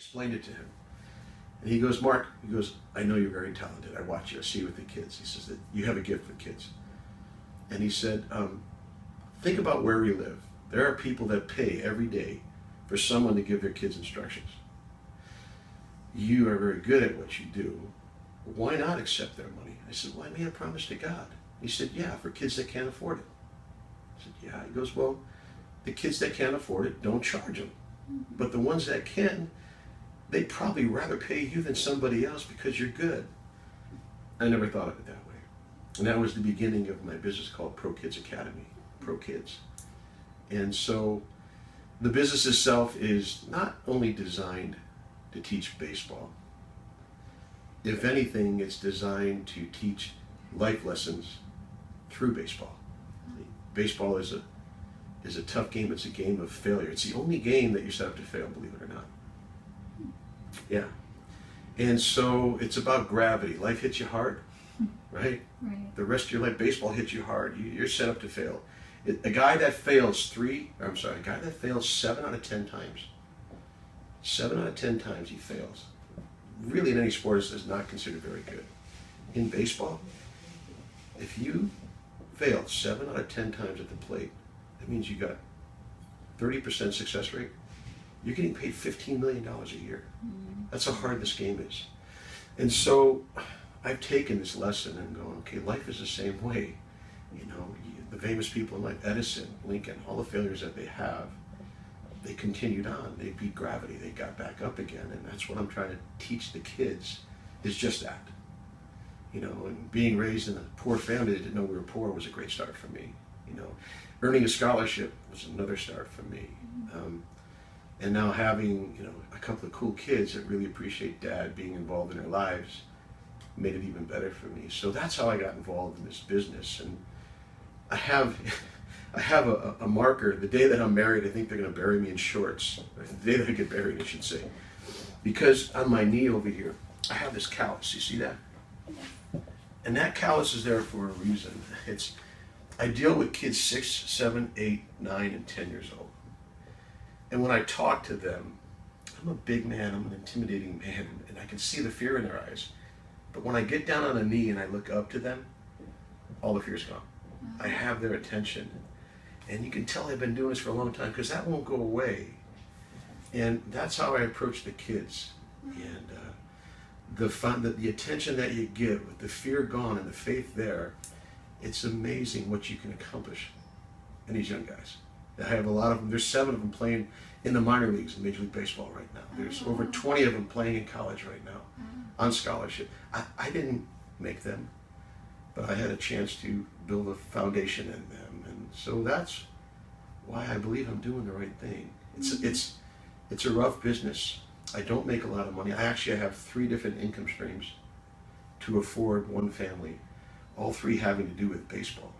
explained it to him. And he goes, Mark, he goes, I know you're very talented. I watch you, I see you with the kids. He says that you have a gift for kids. And he said, think about where we live. There are people that pay every day for someone to give their kids instructions. You are very good at what you do. Why not accept their money? I said, well, I made a promise to God. He said, yeah, for kids that can't afford it. I said, yeah. He goes, well, the kids that can't afford it, don't charge them. But the ones that can, they'd probably rather pay you than somebody else because you're good. I never thought of it that way. And that was the beginning of my business called Pro Kids Academy, Pro Kids. And so the business itself is not only designed to teach baseball. If anything, it's designed to teach life lessons through baseball. Baseball is a tough game. It's a game of failure. It's the only game that you set up to fail, believe it or not. Yeah. And so it's about gravity. Life hits you hard, right? Right. The rest of your life, baseball hits you hard. You're set up to fail. A guy that fails 7 out of 10 times. 7 out of 10 times he fails. Really, in any sport, is not considered very good. In baseball, if you failed 7 out of 10 times at the plate, that means you got 30% success rate. You're getting paid $15 million a year. That's how hard this game is. And so I've taken this lesson and going, okay, life is the same way. You know, the famous people in life, Edison, Lincoln, all the failures that they have, they continued on. They beat gravity. They got back up again. And that's what I'm trying to teach the kids, is just that. You know, and being raised in a poor family that didn't know we were poor was a great start for me. You know, earning a scholarship was another start for me. And now having, you know, a couple of cool kids that really appreciate Dad being involved in their lives made it even better for me. So that's how I got involved in this business. And I have a marker. The day that I'm married, I think they're going to bury me in shorts. The day that I get buried, I should say. Because on my knee over here, I have this callus. You see that? And that callus is there for a reason. I deal with kids 6, 7, 8, 9, and 10 years old. And when I talk to them, I'm a big man, I'm an intimidating man, and I can see the fear in their eyes. But when I get down on a knee and I look up to them, all the fear's gone. I have their attention. And you can tell I've been doing this for a long time because that won't go away. And that's how I approach the kids. And the attention that you get with the fear gone and the faith there, it's amazing what you can accomplish in these young guys. I have a lot of them. There's 7 of them playing in the minor leagues in Major League Baseball right now. There's over 20 of them playing in college right now on scholarship. I didn't make them, but I had a chance to build a foundation in them. And so that's why I believe I'm doing the right thing. It's a rough business. I don't make a lot of money. I have 3 different income streams to afford one family, all 3 having to do with baseball.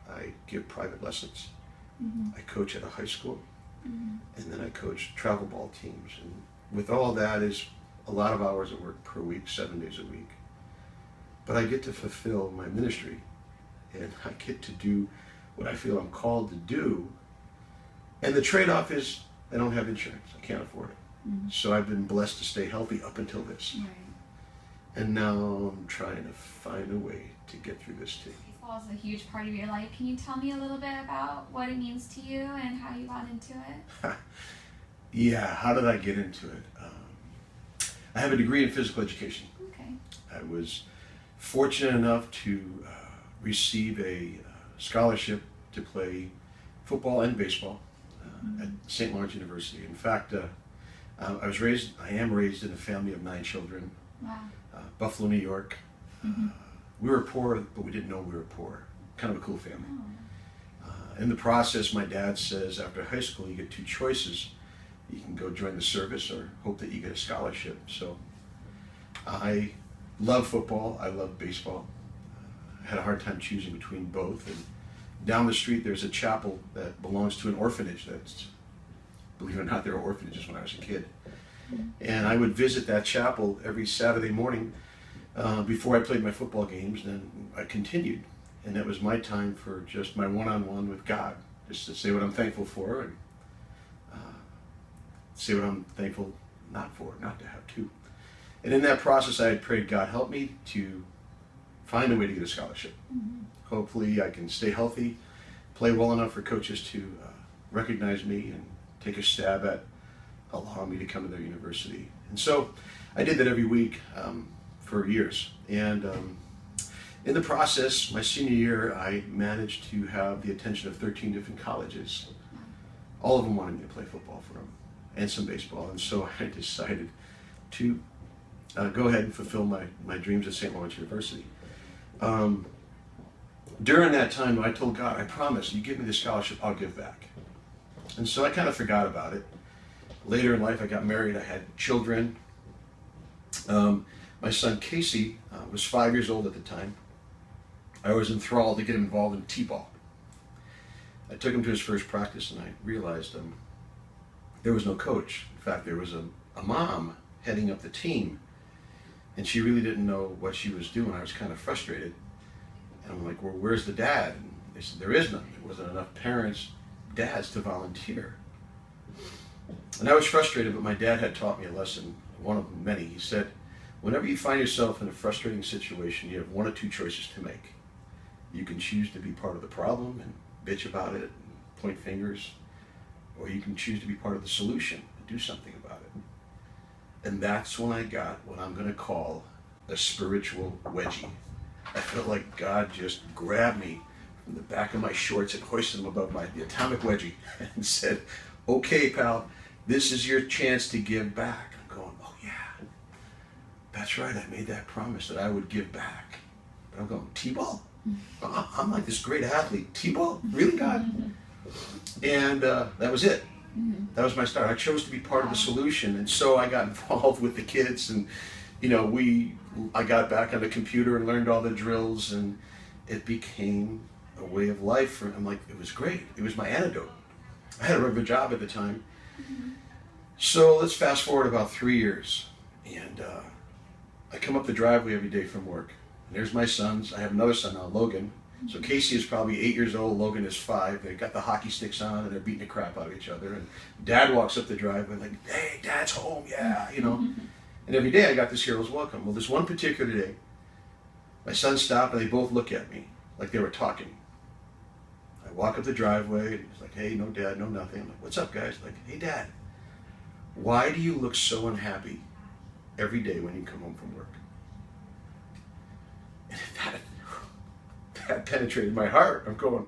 I give private lessons. I coach at a high school, and then I coach travel ball teams. And with all that is a lot of hours of work per week, 7 days a week. But I get to fulfill my ministry, and I get to do what I feel I'm called to do. And the trade-off is I don't have insurance. I can't afford it. So I've been blessed to stay healthy up until this. Right. And now I'm trying to find a way to get through this too. Baseball is a huge part of your life. Can you tell me a little bit about what it means to you and how you got into it? Yeah, how did I get into it? I have a degree in physical education. Okay. I was fortunate enough to receive a scholarship to play football and baseball at St. Lawrence University. In fact, I am raised in a family of 9 children. Wow. Buffalo, New York. We were poor, but we didn't know we were poor. Kind of a cool family. In the process, my dad says after high school you get 2 choices. You can go join the service or hope that you get a scholarship. So I love football, I love baseball. I had a hard time choosing between both. And down the street there's a chapel that belongs to an orphanage. Believe it or not, there were orphanages when I was a kid. And I would visit that chapel every Saturday morning before I played my football games. Then I continued. And that was my time for just my one-on-one with God, just to say what I'm thankful for and say what I'm thankful not to have two. And in that process, I had prayed, God, help me to find a way to get a scholarship. Hopefully I can stay healthy, play well enough for coaches to recognize me and take a stab at allowing me to come to their university. And so I did that every week for years. And in the process, my senior year, I managed to have the attention of 13 different colleges. All of them wanted me to play football for them and some baseball. And so I decided to go ahead and fulfill my dreams at St. Lawrence University. During that time, I told God, I promise, you give me the scholarship, I'll give back. And so I kind of forgot about it. Later in life, I got married, I had children. My son Casey was 5 years old at the time. I was enthralled to get him involved in t-ball. I took him to his first practice and I realized there was no coach. In fact, there was a mom heading up the team, and she really didn't know what she was doing. I was kind of frustrated. And I'm like, well, where's the dad? And they said, there is none. There wasn't enough dads to volunteer. And I was frustrated, but my dad had taught me a lesson, one of many. He said, whenever you find yourself in a frustrating situation, you have one or two choices to make. You can choose to be part of the problem and bitch about it and point fingers, or you can choose to be part of the solution and do something about it. And that's when I got what I'm going to call a spiritual wedgie. I felt like God just grabbed me from the back of my shorts and hoisted them above the atomic wedgie and said, okay, pal, this is your chance to give back. I'm going, oh yeah, that's right, I made that promise that I would give back. But I'm going, t-ball? I'm like this great athlete. T-ball? Really, God? And that was it. That was my start. I chose to be part of the solution, and so I got involved with the kids, and I got back on the computer and learned all the drills, and it became a way of life. I'm like, it was great. It was my antidote. I had a regular job at the time. So let's fast forward about 3 years, and I come up the driveway every day from work. And there's my sons. I have another son now, Logan. So Casey is probably 8 years old. Logan is 5. They got the hockey sticks on, and they're beating the crap out of each other. And Dad walks up the driveway like, hey, Dad's home, yeah, And every day I got this hero's welcome. Well, this one particular day, my sons stop, and they both look at me like they were talking. I walk up the driveway, and he's like, hey, no Dad, no nothing. I'm like, what's up, guys? Like, hey, Dad, why do you look so unhappy every day when you come home from work? And that penetrated my heart. I'm going,